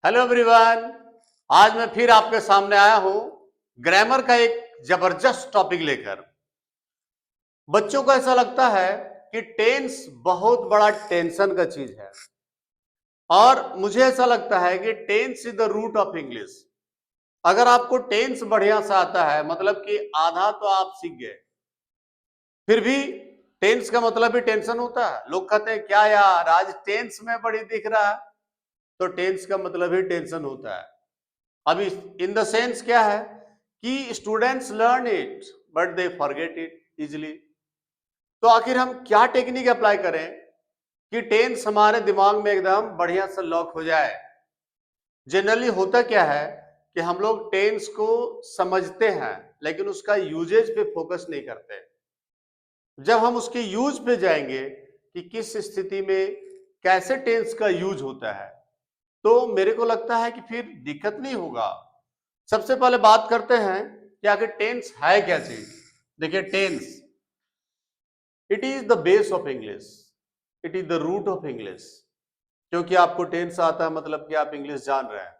Hello everyone. आज मैं फिर आपके सामने आया हूं ग्रामर का एक जबरदस्त टॉपिक लेकर। बच्चों को ऐसा लगता है कि टेंस बहुत बड़ा टेंशन का चीज है और मुझे ऐसा लगता है कि tense is the root of English. अगर आपको टेंस बढ़िया से आता है मतलब कि आधा तो आप सीख गए। फिर भी टेंस का मतलब ही टेंशन होता है। लोग कहते हैं क्या यार आज टेंस में बड़ी दिख रहा है, तो टेंस का मतलब ही टेंशन होता है। अभी इन द सेंस क्या है कि students learn it but they forget it easily. तो आखिर हम क्या टेक्निक अप्लाई करें कि टेंस हमारे दिमाग में एकदम बढ़िया से लॉक हो जाए। जनरली होता क्या है कि हम लोग टेंस को समझते हैं लेकिन उसका यूजेज पे फोकस नहीं करते। जब हम उसके यूज पे जाएंगे कि किस स्थिति में कैसे टेंस का यूज होता है, तो मेरे को लगता है कि फिर दिक्कत नहीं होगा। सबसे पहले बात करते हैं कि आखिर टेंस है क्या चीज। देखिए, tense it is the base of English, it is the root of English. क्योंकि आपको टेंस आता है मतलब कि आप इंग्लिश जान रहे हैं।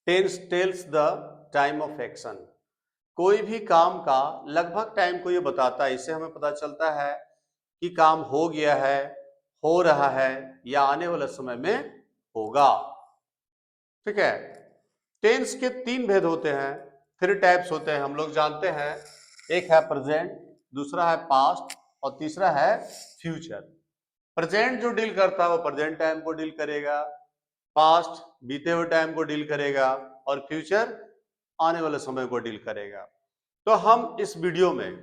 Tense tells the time of action. कोई भी काम का लगभग टाइम को ये बताता है। इससे हमें पता चलता है कि काम हो गया है, हो रहा है या आने वाले समय में होगा। ठीक है। टेंस के तीन भेद होते हैं, थ्री टाइप्स होते हैं, हम लोग जानते हैं। एक है प्रेजेंट, दूसरा है पास्ट और तीसरा है फ्यूचर। प्रेजेंट जो डील करता है वो प्रेजेंट टाइम को डील करेगा, पास्ट बीते हुए टाइम को डील करेगा और फ्यूचर आने वाले समय को डील करेगा। तो हम इस वीडियो में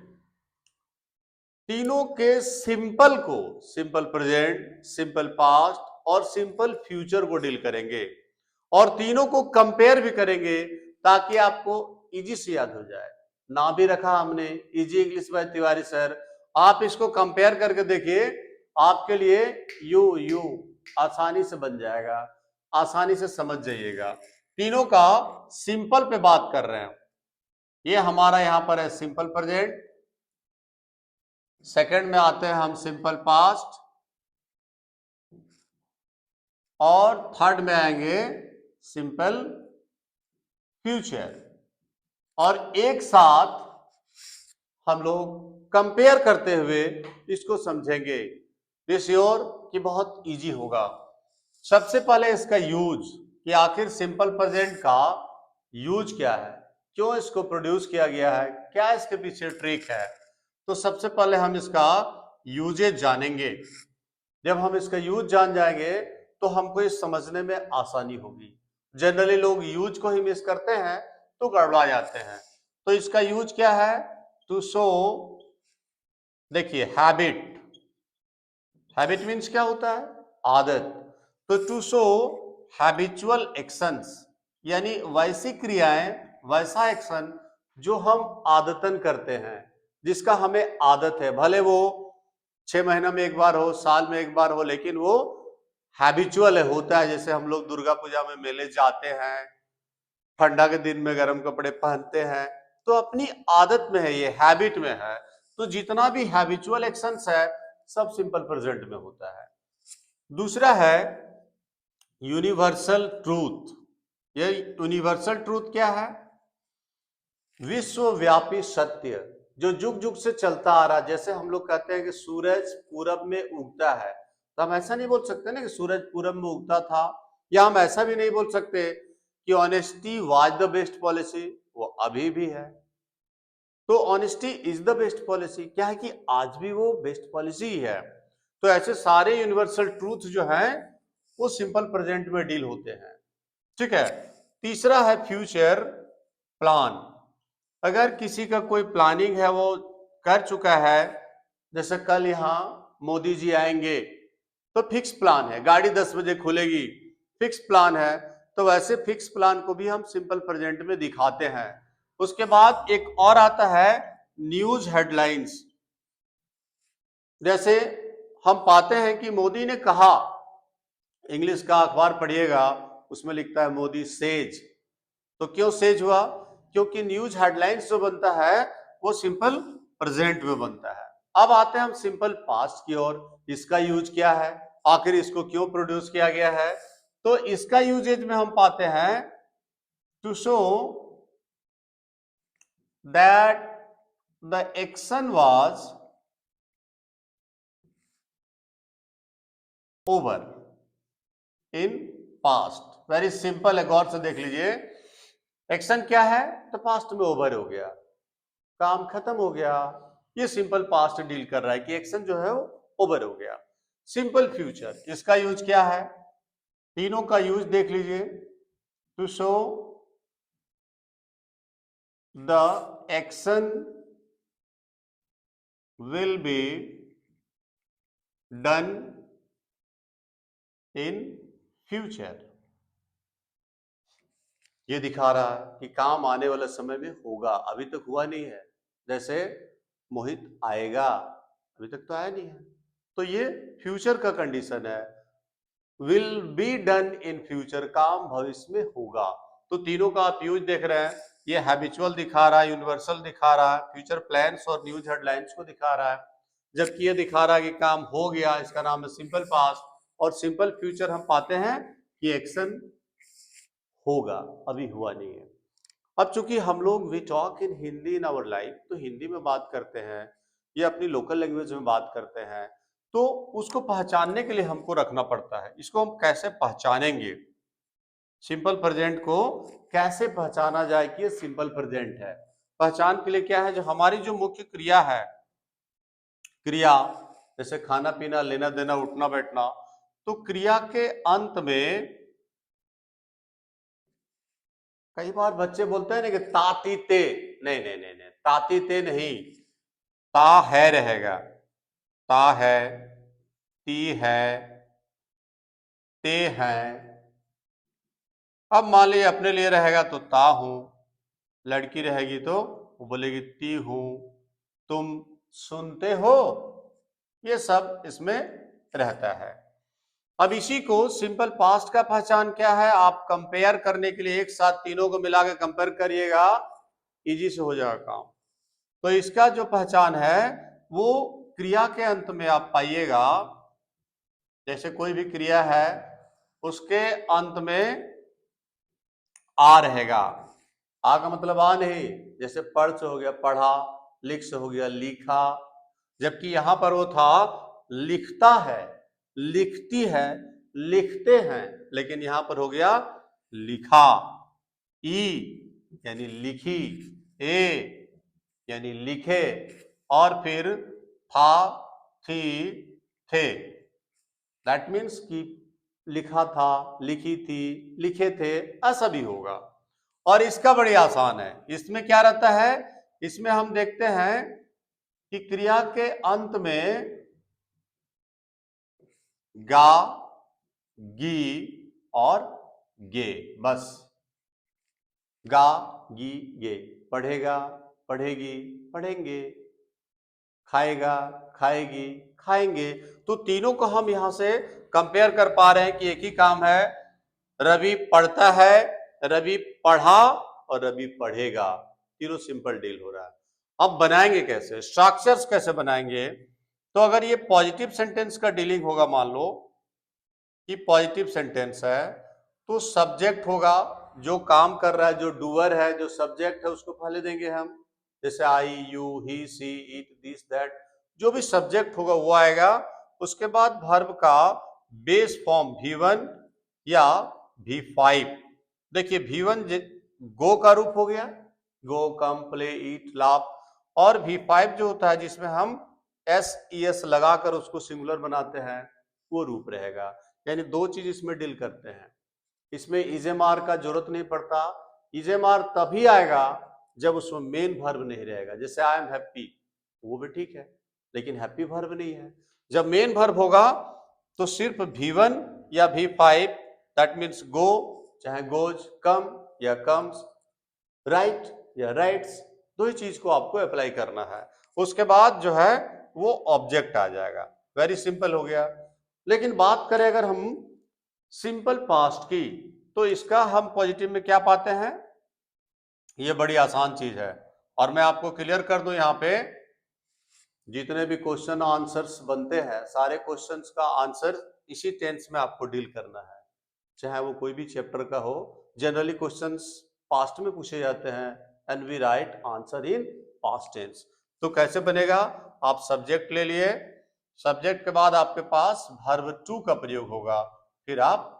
तीनों के सिंपल को, सिंपल प्रेजेंट, सिंपल पास्ट और सिंपल फ्यूचर को डील करेंगे और तीनों को कंपेयर भी करेंगे ताकि आपको इजी से याद हो जाए। ना भी रखा हमने easy English by Tiwari sir. आप इसको कंपेयर करके देखिए, आपके लिए यू यू आसानी से बन जाएगा, आसानी से समझ जाइएगा। तीनों का सिंपल पे बात कर रहे हैं। ये हमारा यहां पर है सिंपल प्रेजेंट, सेकंड में आते हैं हम सिंपल पास्ट और थर्ड में आएंगे सिंपल फ्यूचर। और एक साथ हम लोग कंपेयर करते हुए इसको समझेंगे। दिस योर कि बहुत इजी होगा। सबसे पहले इसका यूज कि आखिर सिंपल प्रेजेंट का यूज क्या है, क्यों इसको प्रोड्यूस किया गया है, क्या इसके पीछे ट्रिक है। तो सबसे पहले हम इसका यूजेज जानेंगे। जब हम इसका यूज जान जाएंगे तो हमको इस समझने में आसानी होगी। जनरली लोग यूज को ही मिस करते हैं तो गड़बड़ा जाते हैं। तो इसका यूज क्या है, टू शो, देखिए हैबिट। हैबिट मीन्स क्या होता है, आदत। तो टू शो हैबिचुअल एक्शंस, यानी वैसी क्रियाएं, वैसा एक्शन जो हम आदतन करते हैं, जिसका हमें आदत है। भले वो 6 महीना में एक बार हो, साल में एक बार हो, लेकिन वो हैबिचुअल है, होता है। जैसे हम लोग दुर्गा पूजा में मेले जाते हैं, ठंडा के दिन में गर्म कपड़े पहनते हैं, तो अपनी आदत में है, ये हैबिट में है। तो जितना भी हैबिचुअल एक्शंस है सब सिंपल प्रेजेंट में होता है। दूसरा है यूनिवर्सल ट्रूथ। ये यूनिवर्सल ट्रूथ क्या है, विश्वव्यापी सत्य जो जुग जुग से चलता आ रहा। जैसे हम लोग कहते हैं कि सूरज पूरब में उगता है, तो हम ऐसा नहीं बोल सकते ना कि सूरज पूरब में उगता था। या हम ऐसा भी नहीं बोल सकते कि honesty was the best policy, वो अभी भी है। तो honesty is the best policy, क्या है कि आज भी वो बेस्ट पॉलिसी ही है। तो ऐसे सारे यूनिवर्सल ट्रूथ जो है वो सिंपल प्रेजेंट में डील होते हैं। ठीक है। तीसरा है फ्यूचर प्लान। अगर किसी का कोई प्लानिंग है, वो कर चुका है, जैसे कल यहां मोदी जी आएंगे तो फिक्स प्लान है, गाड़ी 10 बजे खुलेगी, फिक्स प्लान है। तो वैसे फिक्स प्लान को भी हम सिंपल प्रेजेंट में दिखाते हैं। उसके बाद एक और आता है न्यूज हेडलाइंस। जैसे हम पाते हैं कि मोदी ने कहा, इंग्लिश का अखबार पढ़िएगा, उसमें लिखता है मोदी सेज। तो क्यों सेज हुआ, क्योंकि न्यूज हेडलाइंस जो बनता है वो सिंपल प्रेजेंट में बनता है। अब आते हैं हम सिंपल पास्ट की ओर। इसका यूज क्या है, आखिर इसको क्यों प्रोड्यूस किया गया है। तो इसका यूजेज में हम पाते हैं to show that the action was over in past. Very simple है, गौर से देख लीजिए। एक्शन क्या है? तो पास्ट में ओवर हो गया, काम खत्म हो गया। ये सिंपल पास्ट डील कर रहा है कि एक्शन जो है वो ओवर हो गया। सिंपल फ्यूचर, इसका यूज क्या है? तीनों का यूज देख लीजिए। To show the action will be done in future. ये दिखा रहा है कि काम आने वाले समय में होगा, अभी तक हुआ नहीं है। जैसे मोहित आएगा, अभी तक तो आया नहीं है, तो ये फ्यूचर का कंडीशन है। Will be done in future, काम भविष्य में होगा। तो तीनों का आप यूज देख रहे हैं, ये हैबिचुअल दिखा रहा है, यूनिवर्सल दिखा रहा है, फ्यूचर प्लान्स और न्यूज हेडलाइंस को दिखा रहा है, जबकि ये दिखा रहा है कि काम हो गया, इसका नाम है सिंपल पास्ट। और सिंपल फ्यूचर हम पाते हैं कि एक्शन होगा, अभी हुआ नहीं है। अब चूंकि हम लोग we talk in Hindi in our life, तो हिंदी में बात करते हैं या अपनी लोकल लैंग्वेज में बात करते हैं, तो उसको पहचानने के लिए हमको रखना पड़ता है। इसको हम कैसे पहचानेंगे? सिंपल प्रेजेंट को कैसे पहचाना जाए कि ये सिंपल प्रेजेंट है? पहचान के लिए क्या है, जो हमारी जो मुख्य क्रिया है, क्रिया जैसे खाना पीना, लेना देना, उठना बैठना, तो क्रिया के अंत में कई बार बच्चे बोलते हैं ना कि ताती ते, नहीं नहीं नहीं नहीं, ताती ते नहीं, ता है रहेगा। ता है, ती है, ते है। अब मान लीजिए अपने लिए रहेगा तो ता हूं, लड़की रहेगी तो वो बोलेगी ती हूं, तुम सुनते हो, ये सब इसमें रहता है। अब इसी को सिंपल पास्ट का पहचान क्या है? आप कंपेयर करने के लिए एक साथ तीनों को मिला के कंपेयर करिएगा, इजी से हो जाएगा काम। तो इसका जो पहचान है वो क्रिया के अंत में आप पाइएगा। जैसे कोई भी क्रिया है उसके अंत में आ रहेगा। आ का मतलब आ नहीं, जैसे पढ़ से हो गया पढ़ा, लिख से हो गया लिखा, जबकि यहां पर वो था लिखता है, लिखती है, लिखते हैं, लेकिन यहां पर हो गया लिखा। ई यानी लिखी, ए यानी लिखे, और फिर था, थी, थे। दैट मीन्स कि लिखा था, लिखी थी, लिखे थे, ऐसा भी होगा। और इसका बड़ी आसान है। इसमें क्या रहता है? इसमें हम देखते हैं कि क्रिया के अंत में गा, गी और गे, बस। गा, गी, गे। पढ़ेगा, पढ़ेगी, पढ़ेंगे, खाएगा, खाएगी, खाएंगे। तो तीनों को हम यहां से कंपेयर कर पा रहे हैं कि एक ही काम है। रवि पढ़ता है, रवि पढ़ा और रवि पढ़ेगा। तीनों सिंपल डील हो रहा है। अब बनाएंगे कैसे, स्ट्रक्चर्स कैसे बनाएंगे? तो अगर ये पॉजिटिव सेंटेंस का डीलिंग होगा, मान लो कि पॉजिटिव सेंटेंस है, तो सब्जेक्ट होगा, जो काम कर रहा है, जो डूअर है, जो सब्जेक्ट है, उसको पहले देंगे हम। जैसे I, you, he, she, it, this, that, जो भी सब्जेक्ट होगा वो आएगा। उसके बाद वर्ब का बेस फॉर्म V1 या V5। देखिए V1 गो का रूप हो गया, गो, कम, प्ले, ईट, लाफ। और V5 जो होता है जिसमें हम SES लगाकर उसको सिंगुलर बनाते हैं, वो रूप रहेगा। यानी दो चीज इसमें डील करते हैं। इसमें इजेमार का जरूरत नहीं पड़ता। इजेमार तभी आएगा जब उसमें मेन वर्ब नहीं रहेगा। जैसे आई एम हैप्पी, वो भी ठीक है, लेकिन हैप्पी वर्ब नहीं है। जब मेन वर्ब होगा तो सिर्फ V1 या V5, दैट मीन्स गो चाहे गोज, कम या कम्स, राइट या राइट्स, दो ही चीज को आपको अप्लाई करना है। उसके बाद जो है वो ऑब्जेक्ट आ जाएगा। वेरी सिंपल हो गया। लेकिन बात करें अगर हम सिंपल पास्ट की, तो इसका हम पॉजिटिव में क्या पाते हैं? ये बड़ी आसान चीज है। और मैं आपको क्लियर कर दूं, यहां पे जितने भी क्वेश्चन आंसर्स बनते हैं, सारे क्वेश्चंस का आंसर इसी टेंस में आपको डील करना है। चाहे वो कोई भी चैप्टर का हो। जनरली क्वेश्चंस पास्ट में पूछे जाते हैं and we write answer in past tense. तो कैसे बनेगा, आप सब्जेक्ट ले लिए, सब्जेक्ट के बाद आपके पास वर्ब टू का प्रयोग होगा, फिर आप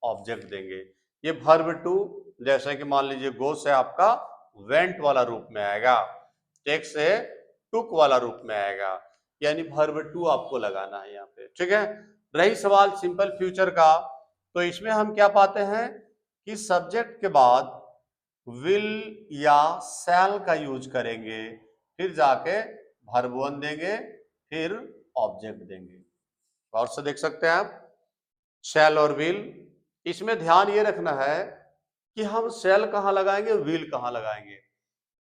ऑब्जेक्ट देंगे। ये वर्ब टू जैसे कि मान लीजिए गो से आपका वेंट वाला रूप में आएगा, टेक से टुक वाला रूप में आएगा, यानी वर्ब टू आपको लगाना है यहाँ पे, ठीक है। रही सवाल सिंपल फ्यूचर का, तो इसमें हम क्या पाते हैं कि सब्जेक्ट के बाद विल या शैल का यूज करेंगे, फिर जाके वर्ब वन देंगे, फिर ऑब्जेक्ट देंगे। और से देख सकते हैं आप शैल और विल। इसमें ध्यान ये रखना है कि हम शैल कहां लगाएंगे, विल कहां लगाएंगे।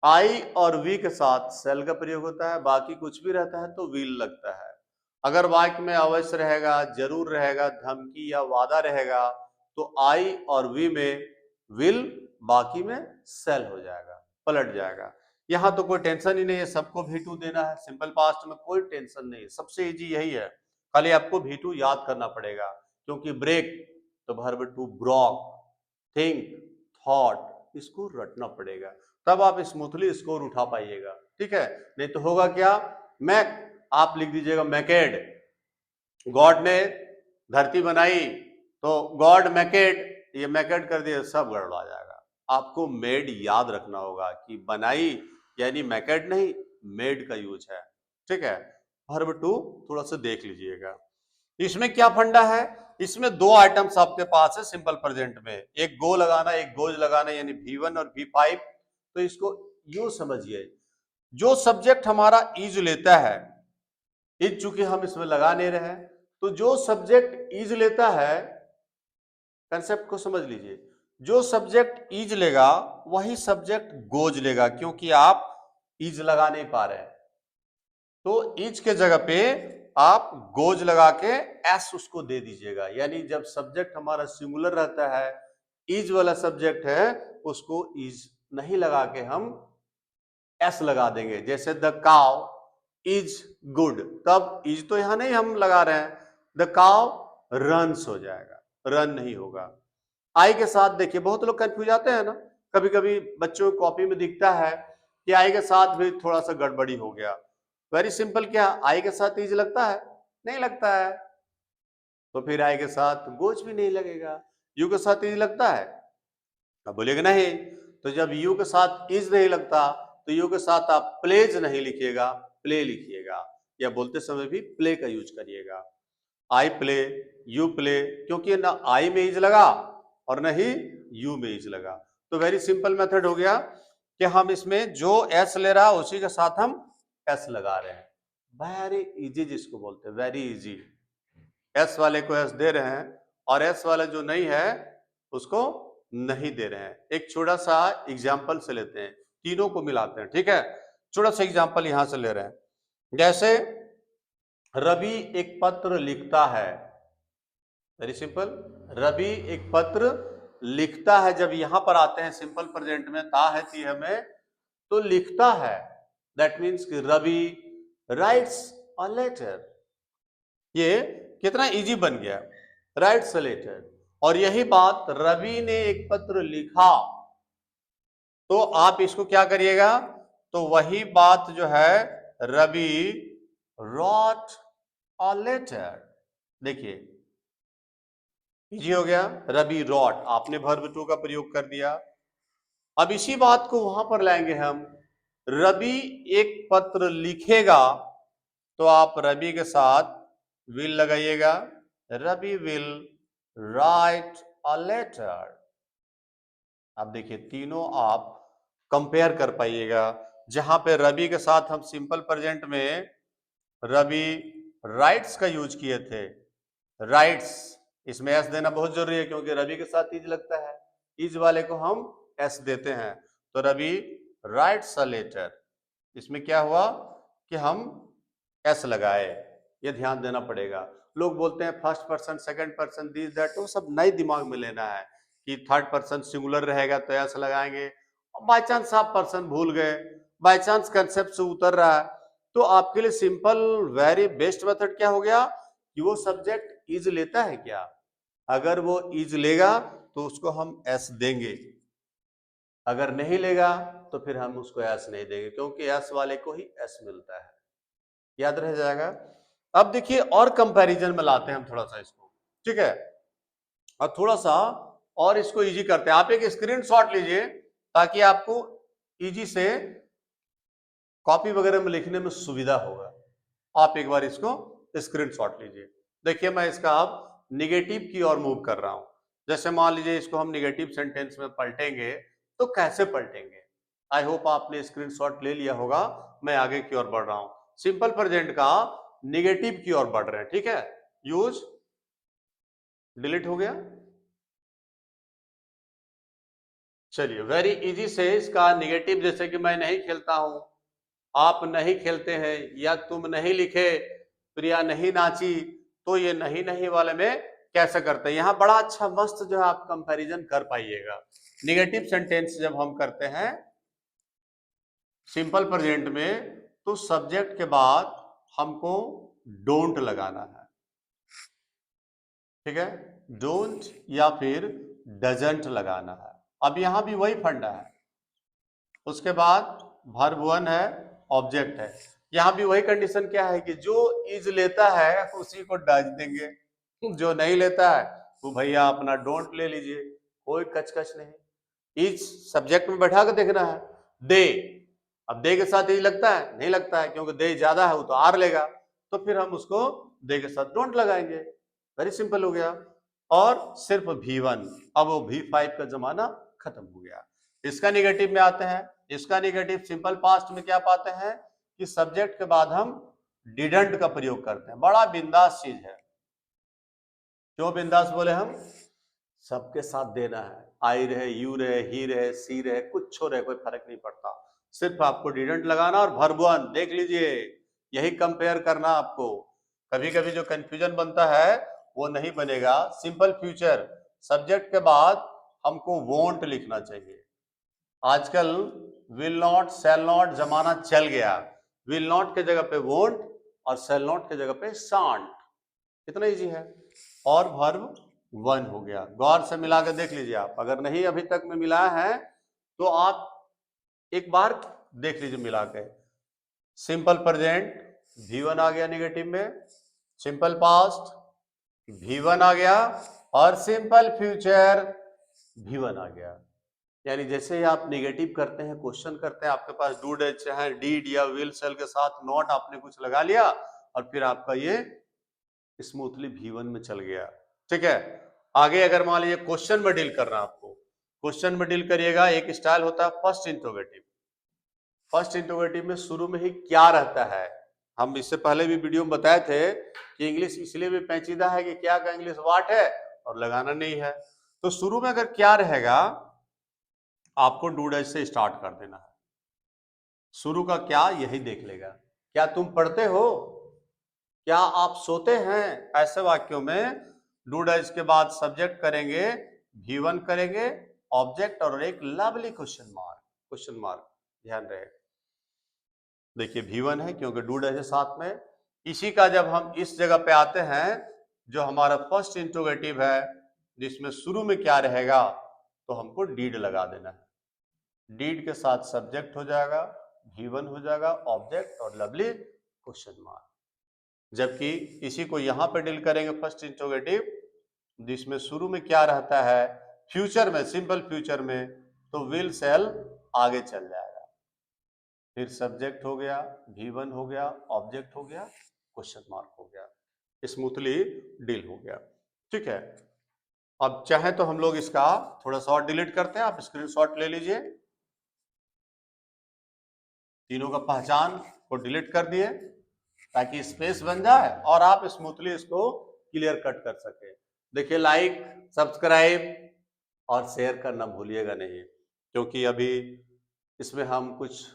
आई और वी के साथ शैल का प्रयोग होता है, बाकी कुछ भी रहता है तो विल लगता है। अगर वाक्य में अवश्य रहेगा, जरूर रहेगा, धमकी या वादा रहेगा, तो आई और वी में विल, बाकी में शैल हो जाएगा, पलट जाएगा। यहां तो कोई टेंशन ही नहीं है, सबको V2 देना है, सिंपल पास्ट में कोई टेंशन नहीं है, सबसे इजी यही है। खाली आपको V2 याद करना पड़ेगा, क्योंकि ब्रेक तो verb two broke, think, thought, इसको रटना पड़ेगा, तब आप स्मूथली स्कोर उठा पाइएगा, ठीक है। नहीं तो होगा क्या, मैक आप लिख दीजिएगा मैकेड, गॉड ने धरती बनाई तो गॉड मैकेड, ये मैकेड कर दिया, सब गड़बड़ा जाएगा। आपको मेड याद रखना होगा कि बनाई यानी मैकेड नहीं, मेड का यूज है, ठीक है। वर्ब टू थोड़ा सा देख लीजिएगा। इसमें क्या फंडा है, इसमें दो आइटम्स आपके पास है सिंपल प्रेजेंट में, एक गो लगाना, एक गोज लगाना, यानी V1 और V5। तो इसको यूं समझिए, जो सब्जेक्ट हमारा इज लेता है, इज चूंकि हम इसमें लगा नहीं रहे हैं, तो जो सब्जेक्ट इज लेता है, कंसेप्ट को समझ लीजिए, जो सब्जेक्ट इज लेगा वही सब्जेक्ट गोज लेगा, क्योंकि आप इज लगा नहीं पा रहे हैं, तो इज के जगह पे आप गोज लगा के एस उसको दे दीजिएगा। यानी जब सब्जेक्ट हमारा सिंगुलर रहता है, इज वाला सब्जेक्ट है, उसको इज नहीं लगा के हम एस लगा देंगे। जैसे द काउ इज गुड, तब इज तो यहां नहीं हम लगा रहे हैं, द काउ रन्स हो जाएगा, रन नहीं होगा। आई के साथ देखिए बहुत लोग कंफ्यूज आते हैं ना, कभी कभी बच्चों की कॉपी में दिखता है कि आई के साथ भी थोड़ा सा गड़बड़ी हो गया। वेरी सिंपल, क्या आई के साथ इज लगता है, नहीं लगता है, तो फिर आई के साथ गोज भी नहीं लगेगा। यू के साथ इज लगता है, अब बोलेगा नहीं, तो जब यू के साथ इज नहीं लगता तो यू के साथ आप प्लेज नहीं लिखिएगा, प्ले लिखिएगा, या बोलते समय भी प्ले का यूज करिएगा। आई प्ले, यू प्ले, क्योंकि ना आई में इज लगा और ना ही यू में इज लगा। तो वेरी सिंपल मेथड हो गया कि हम इसमें जो एस ले रहा है उसी के साथ हम एस लगा रहे हैं। वेरी इजी जिसको बोलते हैं, वेरी इजी। एस वाले को एस दे रहे हैं और एस वाला जो नहीं है उसको नहीं दे रहे हैं। एक छोटा सा एग्जाम्पल से लेते हैं, तीनों को मिलाते हैं, ठीक है। छोटा सा एग्जाम्पल यहां से ले रहे हैं, जैसे रवि एक पत्र लिखता है, वेरी सिंपल, रवि एक पत्र लिखता है। जब यहां पर आते हैं सिंपल प्रेजेंट में, ता है ती है में, तो लिखता है, दैट मीन्स कि रवि राइट्स अ लेटर। ये कितना इजी बन गया, राइट्स अ लेटर। और यही बात रवि ने एक पत्र लिखा, तो आप इसको क्या करिएगा, तो वही बात जो है रवि रॉट अ लेटर। देखिए इजी हो गया, रवि रॉट, आपने वर्ब टू का प्रयोग कर दिया। अब इसी बात को वहां पर लाएंगे हम, रवि एक पत्र लिखेगा, तो आप रवि के साथ विल लगाइएगा, Ravi will write a letter. अब देखिए तीनों आप कंपेयर कर पाइएगा, जहां पे रवि के साथ हम सिंपल प्रेजेंट में रवि राइट्स का यूज किए थे, राइट्स, इसमें एस देना बहुत जरूरी है क्योंकि रवि के साथ इज लगता है, इज वाले को हम एस देते हैं, तो रवि राइट्स अ लेटर। इसमें क्या हुआ कि हम एस लगाए, ये ध्यान देना पड़ेगा। लोग बोलते हैं first person, second person, this that, वो सब नए दिमाग में लेना है कि थर्ड पर्सन सिंगुलर रहेगा तो एस लगाएंगे। बाय चांस आप पर्सन भूल गए, बाय चांस कंसेप्ट से उतर रहा है, तो आपके लिए सिंपल वेरी बेस्ट मेथड क्या हो गया कि वो सब्जेक्ट इज लेता है क्या, अगर वो इज लेगा तो उसको हम एस देंगे, अगर नहीं लेगा तो फिर हम उसको एस नहीं देंगे, क्योंकि एस वाले को ही एस मिलता है। याद रह जाएगा। अब देखिए और कंपैरिजन में लाते हैं हम थोड़ा सा इसको, ठीक है, और थोड़ा सा और इसको इजी करते हैं। आप एक स्क्रीनशॉट लीजिए ताकि आपको इजी से कॉपी वगैरह में लिखने में सुविधा होगा। आप एक बार इसको स्क्रीनशॉट लीजिए। देखिए मैं इसका अब निगेटिव की ओर मूव कर रहा हूं। जैसे मान लीजिए इसको हम निगेटिव सेंटेंस में पलटेंगे तो कैसे पलटेंगे। आई होप आपने स्क्रीनशॉट ले लिया होगा। मैं आगे की ओर बढ़ रहा हूं, सिंपल प्रेजेंट का निगेटिव की ओर बढ़ रहे हैं, ठीक है। यूज डिलीट हो गया। चलिए वेरी इजी से इसका निगेटिव, जैसे कि मैं नहीं खेलता हूं, आप नहीं खेलते हैं, या तुम नहीं लिखे, प्रिया नहीं नाची, तो ये नहीं नहीं वाले में कैसे करते हैं। यहां बड़ा अच्छा मस्त जो है आप कंपैरिजन कर पाइएगा। निगेटिव सेंटेंस जब हम करते हैं सिंपल प्रेजेंट में, तो सब्जेक्ट के बाद हमको डोंट लगाना है, ठीक है, डोंट या फिर डजंट लगाना है। अब यहां भी वही फंडा है। उसके बाद वर्ब वन है, ऑब्जेक्ट है। यहां भी वही कंडीशन क्या है कि जो इज लेता है उसी को डज देंगे, जो नहीं लेता है वो भैया अपना डोंट ले लीजिए, कोई कचकच नहीं। इज सब्जेक्ट में बैठा कर देखना है। दे, अब दे के साथ इज लगता है, नहीं लगता है, क्योंकि दे ज्यादा है वो तो आर लेगा, तो फिर हम उसको दे के साथ डोंट लगाएंगे। वेरी सिंपल हो गया। और सिर्फ V1, अब वो V5 का जमाना खत्म हो गया। इसका निगेटिव में आते हैं। इसका निगेटिव सिंपल पास्ट में क्या पाते हैं कि सब्जेक्ट के बाद हम डिडंट का प्रयोग करते हैं। बड़ा बिंदास चीज है। क्यों बिंदास बोले हम? सबके साथ देना है, आई रहे, यू रहे, ही रहे, सी रहे, कुछ हो रहे, कोई फर्क नहीं पड़ता। सिर्फ आपको डिडंट लगाना और वर्ब वन देख लीजिए, यही कंपेयर करना आपको। कभी कभी जो कंफ्यूजन बनता है वो नहीं बनेगा। सिंपल फ्यूचर सब्जेक्ट के बाद हमको वोंट लिखना चाहिए। आजकल विल नॉट, शैल नॉट जमाना चल गया। विल नॉट के जगह पे वोंट और शैल नॉट के जगह पे शांट। कितना इजी है। और वर्ब वन हो गया। गौर से मिला के देख लीजिए आप, अगर नहीं अभी तक में मिला है तो आप एक बार देख लीजिए मिला के। सिंपल प्रेजेंट V1 आ गया निगेटिव में, सिंपल पास्ट V1 आ गया, और सिंपल फ्यूचर V1 आ गया। यानी जैसे ही आप निगेटिव करते हैं, क्वेश्चन करते हैं, आपके पास डू डज चाहे डीड या विल सेल के साथ नॉट आपने कुछ लगा लिया और फिर आपका ये स्मूथली V1 में चल गया, ठीक है। आगे अगर मान लीजिए क्वेश्चन में डील करना, आपको क्वेश्चन में डील करिएगा। एक स्टाइल होता है फर्स्ट इंट्रोगेटिव। फर्स्ट इंट्रोगेटिव में शुरू में ही क्या रहता है। हम इससे पहले भी वीडियो में बताए थे कि इंग्लिश इसलिए भी पेचीदा है कि क्या का इंग्लिश वाट है और लगाना नहीं है। तो शुरू में अगर क्या रहेगा, आपको डू डज से स्टार्ट कर देना है। शुरू का क्या यही देख लेगा। क्या तुम पढ़ते हो, क्या आप सोते हैं, ऐसे वाक्यों में डू डज के बाद सब्जेक्ट करेंगे, V1 करेंगे, ऑब्जेक्ट और एक lovely question mark. Question mark ध्यान रहे। देखिए V1 है क्योंकि डू डज है साथ में। इसी का जब हम इस जगह पे आते हैं, जो हमारा फर्स्ट इंट्रोगेटिव है, जिसमें शुरू में क्या रहेगा, तो हमको डीड लगा देना है। डीड के साथ सब्जेक्ट हो जाएगा, V1 हो जाएगा, ऑब्जेक्ट और लवली क्वेश्चन मार्क। जबकि इसी को यहां पे डील करेंगे फर्स्ट इंट्रोगेटिव, जिसमें शुरू में क्या रहता है, फ्यूचर में, सिंपल फ्यूचर में, तो विल सेल आगे चल जाएगा। फिर सब्जेक्ट हो गया, V1 हो गया, ऑब्जेक्ट हो गया, क्वेश्चन मार्क हो गया, स्मूथली डील हो गया, ठीक है। अब चाहे तो हम लोग इसका थोड़ा सा और डिलीट करते हैं। आप स्क्रीनशॉट ले लीजिए। तीनों का पहचान को डिलीट कर दिए ताकि स्पेस बन जाए और आप स्मूथली इसको क्लियर कट कर सके। देखिए लाइक, सब्सक्राइब और शेयर करना भूलिएगा नहीं, क्योंकि अभी इसमें हम कुछ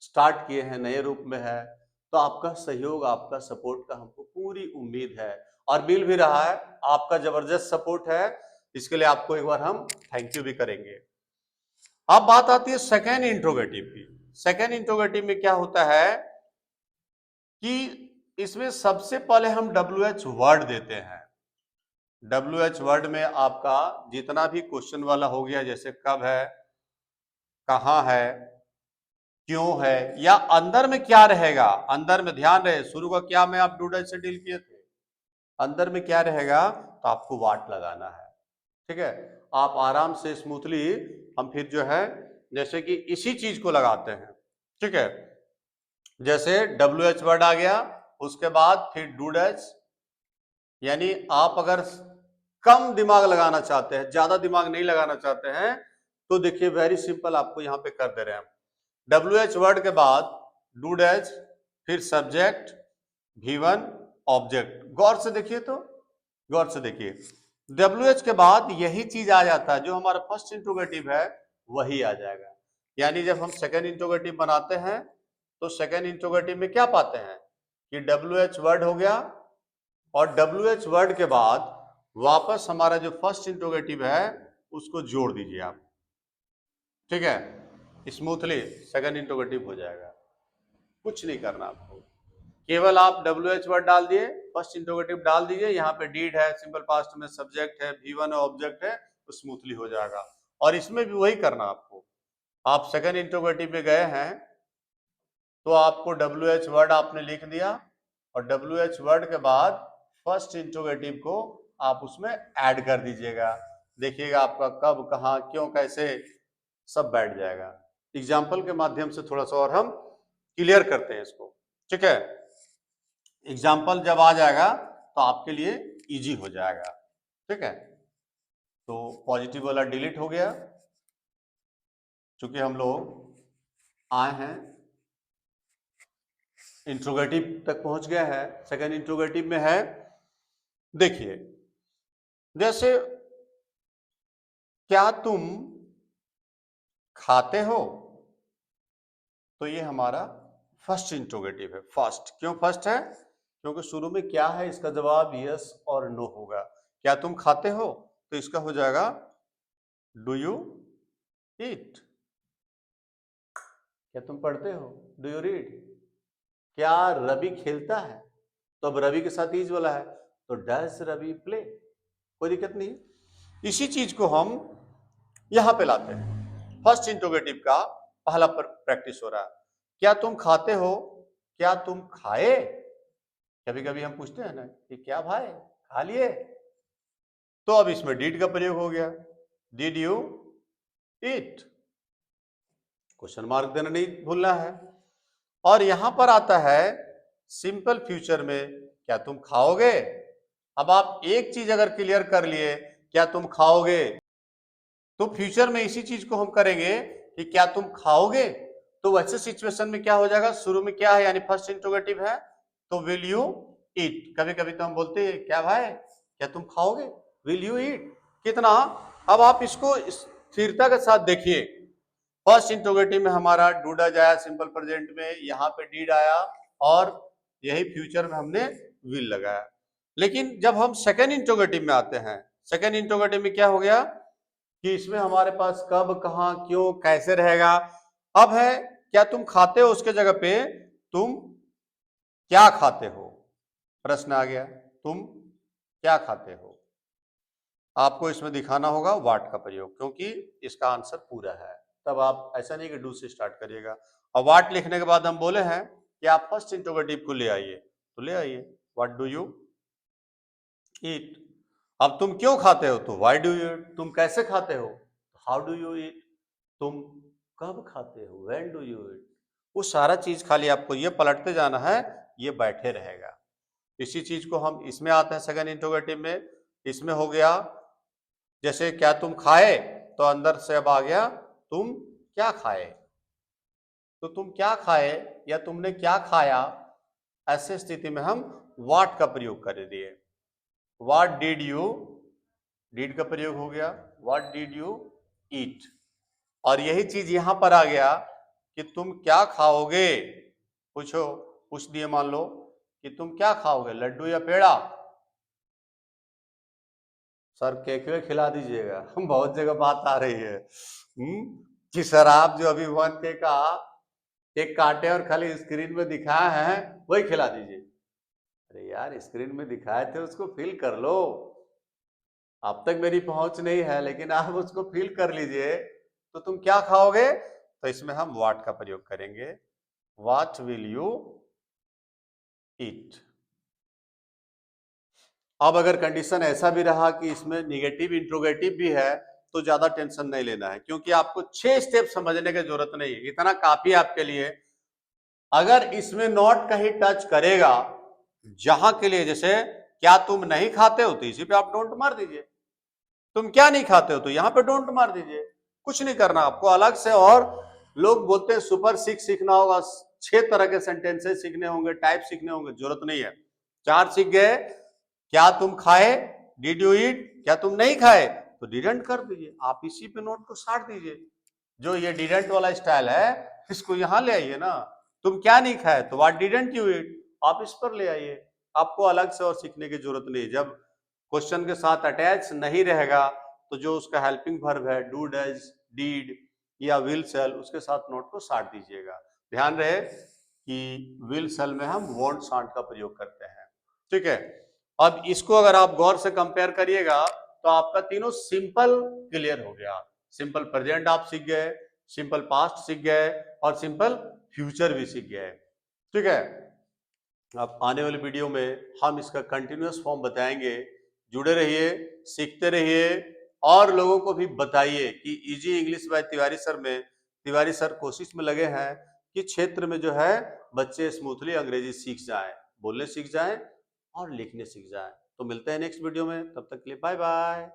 स्टार्ट किए हैं, नए रूप में है। तो आपका सहयोग, आपका सपोर्ट का हमको पूरी उम्मीद है और मिल भी रहा है। आपका जबरदस्त सपोर्ट है, इसके लिए आपको एक बार हम थैंक यू भी करेंगे। अब बात आती है सेकेंड इंट्रोगेटिव की। सेकेंड इंट्रोगेटिव में क्या होता है कि इसमें सबसे पहले हम WH वर्ड देते हैं। WH वर्ड में आपका जितना भी क्वेश्चन वाला हो गया, जैसे कब है, कहाँ है, क्यों है, या अंदर में क्या रहेगा, अंदर में ध्यान रहे शुरू का क्या में आप डू डैश से डील किए थे, अंदर में क्या रहेगा तो आपको वाट लगाना है। ठीक है, आप आराम से स्मूथली हम फिर जो है जैसे कि इसी चीज को लगाते हैं। ठीक है, जैसे WH वर्ड आ गया, उसके बाद फिर डू डैश, यानी आप अगर कम दिमाग लगाना चाहते हैं, ज्यादा दिमाग नहीं लगाना चाहते हैं, तो देखिए वेरी सिंपल आपको यहां पे कर दे रहे हैं। WH वर्ड के बाद डू डैश, फिर सब्जेक्ट, V1 ऑब्जेक्ट। गौर से देखिए, तो गौर से देखिए, WH के बाद यही चीज आ जाता है, जो हमारा फर्स्ट इंट्रोगेटिव है वही आ जाएगा। यानी जब हम सेकेंड इंट्रोगेटिव बनाते हैं तो सेकेंड इंट्रोगेटिव में क्या पाते हैं कि WH वर्ड हो गया, और WH वर्ड के बाद वापस हमारा जो फर्स्ट इंट्रोगेटिव है उसको जोड़ दीजिए आप। ठीक है, स्मूथली सेकेंड इंट्रोगेटिव हो जाएगा। कुछ नहीं करना आपको, केवल आप WH वर्ड डाल दिए, फर्स्ट इंट्रोगेटिव डाल दीजिए, यहाँ पे डीड है, सिंपल पास्ट में सब्जेक्ट है, V1 ऑब्जेक्ट है, तो स्मूथली हो जाएगा। और इसमें भी वही करना आपको। आप सेकेंड इंट्रोगेटिव में गए हैं तो आपको WH वर्ड आपने लिख दिया, और WH वर्ड के बाद फर्स्ट इंट्रोगेटिव को आप उसमें ऐड कर दीजिएगा। देखिएगा आपका कब, कहाँ, क्यों, कैसे सब बैठ जाएगा। एग्जाम्पल के माध्यम से थोड़ा सा और हम क्लियर करते हैं इसको। ठीक है, एग्जाम्पल जब आ जाएगा तो आपके लिए इजी हो जाएगा। ठीक है, तो पॉजिटिव वाला डिलीट हो गया, चूंकि हम लोग आए हैं इंट्रोगेटिव तक पहुंच गया है, सेकेंड इंट्रोगेटिव में है। देखिए, जैसे क्या तुम खाते हो, तो ये हमारा फर्स्ट इंट्रोगेटिव है। फर्स्ट क्यों फर्स्ट है, क्योंकि शुरू में क्या है, इसका जवाब यस और नो होगा। क्या तुम खाते हो, तो इसका हो जाएगा डू यू ईट। क्या तुम पढ़ते हो, डू यू रीड। क्या रवि खेलता है, तो अब रवि के साथ ईज वाला है, तो डज रवि प्ले। कोई दिक्कत नहीं। इसी चीज को हम यहां पे लाते हैं, फर्स्ट इंट्रोगेटिव का पहला प्रैक्टिस हो रहा है। क्या तुम खाते हो, क्या तुम खाए। कभी कभी हम पूछते हैं ना कि क्या भाई खा लिए, तो अब इसमें डीड का प्रयोग हो गया, did you eat. Question mark देना नहीं भूलना है। और यहां पर आता है सिंपल फ्यूचर में, क्या तुम खाओगे। अब आप एक चीज अगर क्लियर कर लिए, क्या तुम खाओगे, तो फ्यूचर में इसी चीज को हम करेंगे कि क्या तुम खाओगे। तो वैसे सिचुएशन में क्या हो जाएगा, शुरू में क्या है यानी फर्स्ट इंट्रोगेटिव है, तो विल यू ईट। कभी कभी तो हम बोलते हैं क्या भाई क्या तुम खाओगे, विल यू ईट। कितना, अब आप इसको स्थिरता के साथ देखिए। फर्स्ट इंट्रोगेटिव में हमारा डूडा जाया सिंपल प्रेजेंट में, यहाँ पे डीड आया, और यही फ्यूचर में हमने विल लगाया। लेकिन जब हम सेकेंड इंट्रोगेटिव में आते हैं, सेकेंड इंट्रोगेटिव में क्या हो गया कि इसमें हमारे पास कब, कहां, क्यों, कैसे रहेगा। अब है क्या तुम खाते हो, उसके जगह पे तुम क्या खाते हो, प्रश्न आ गया, तुम क्या खाते हो। आपको इसमें दिखाना होगा वाट का प्रयोग, क्योंकि इसका आंसर पूरा है। तब आप ऐसा नहीं कि डू से स्टार्ट करिएगा। और वाट लिखने के बाद हम बोले हैं कि आप फर्स्ट इंट्रोगेटिव को ले आइए, तो ले आइए, व्हाट डू यू ईट। अब तुम क्यों खाते हो, तो व्हाई डू यू ईट। तुम कैसे खाते हो, हाउ डू यू ईट। तुम कब खाते हो, व्हेन डू यू ईट। वो सारा चीज खाली आपको ये पलटते जाना है, ये बैठे रहेगा। इसी चीज को हम इसमें आते हैं सेकेंड इंट्रोगेटिव में। इसमें हो गया जैसे क्या तुम खाए, तो अंदर से अब आ गया तुम क्या खाए। तो तुम क्या खाए या तुमने क्या खाया, ऐसे स्थिति में हम व्हाट का प्रयोग कर दिए। व्हाट डिड यू, डिड का प्रयोग हो गया, व्हाट डिड यू ईट। और यही चीज यहां पर आ गया कि तुम क्या खाओगे। पूछो, पूछ दिए मान लो कि तुम क्या खाओगे, लड्डू या पेड़ा। सर केक वे खिला दीजिएगा। हम बहुत जगह बात आ रही है कि सर आप जो अभी 1K का केक काटे और खाली स्क्रीन में दिखाए हैं वही खिला दीजिए। अरे यार स्क्रीन में दिखाए थे उसको फिल कर लो, अब तक मेरी पहुंच नहीं है, लेकिन आप उसको फील कर लीजिए। तो तुम क्या खाओगे? तो इसमें हम व्हाट का प्रयोग करेंगे। What will you eat. अब अगर कंडीशन ऐसा भी रहा कि इसमें निगेटिव इंट्रोगेटिव भी है, तो ज्यादा टेंशन नहीं लेना है, क्योंकि आपको 6 स्टेप समझने की जरूरत नहीं है, इतना काफी है आपके लिए। अगर इसमें नॉट कहीं टच करेगा, जहां के लिए, जैसे क्या तुम नहीं खाते हो, तो इसी पे आप डोंट मार दीजिए। तुम क्या नहीं खाते हो, तो यहां पे डोंट मार दीजिए। कुछ नहीं करना आपको अलग से। और लोग बोलते हैं सुपर 6 सीखना होगा, 6 तरह के सेंटेंसेस सीखने होंगे, टाइप सीखने होंगे, जरूरत नहीं है। 4 सीख गए। क्या तुम खाए, डिड यू ईट। क्या तुम नहीं खाए, तो डिडंट कर दीजिए, आप इसी पे नोट को साट दीजिए। जो ये डिडंट वाला स्टाइल है, इसको यहां ले आइए ना। तुम क्या नहीं खाए, तो व्हाट डिडंट यू ईट, आप इस पर ले आइए। आपको अलग से और सीखने की जरूरत नहीं। जब क्वेश्चन के साथ अटैच नहीं रहेगा, तो जो उसका हेल्पिंग वर्ब है, डू, डज, डीड या विल, सेल, उसके साथ नोट को साट दीजिएगा। ध्यान रहे कि विल, सेल में हम वॉन्ट, शांट का प्रयोग करते हैं। ठीक है। अब इसको अगर आप गौर से कंपेयर करिएगा, तो आपका तीनों सिंपल क्लियर हो गया। सिंपल प्रेजेंट आप सीख गए, सिंपल पास्ट सीख गए, और सिंपल फ्यूचर भी सीख गए। ठीक है। अब आने वाले वीडियो में हम इसका कंटिन्यूअस फॉर्म बताएंगे। जुड़े रहिए, सीखते रहिए, और लोगों को भी बताइए कि easy English by Tiwari sir में, तिवारी सर कोशिश में लगे हैं कि क्षेत्र में जो है बच्चे स्मूथली अंग्रेजी सीख जाएं, बोलने सीख जाएं और लिखने सीख जाएं। तो मिलते हैं नेक्स्ट वीडियो में, तब तक के लिए बाय बाय।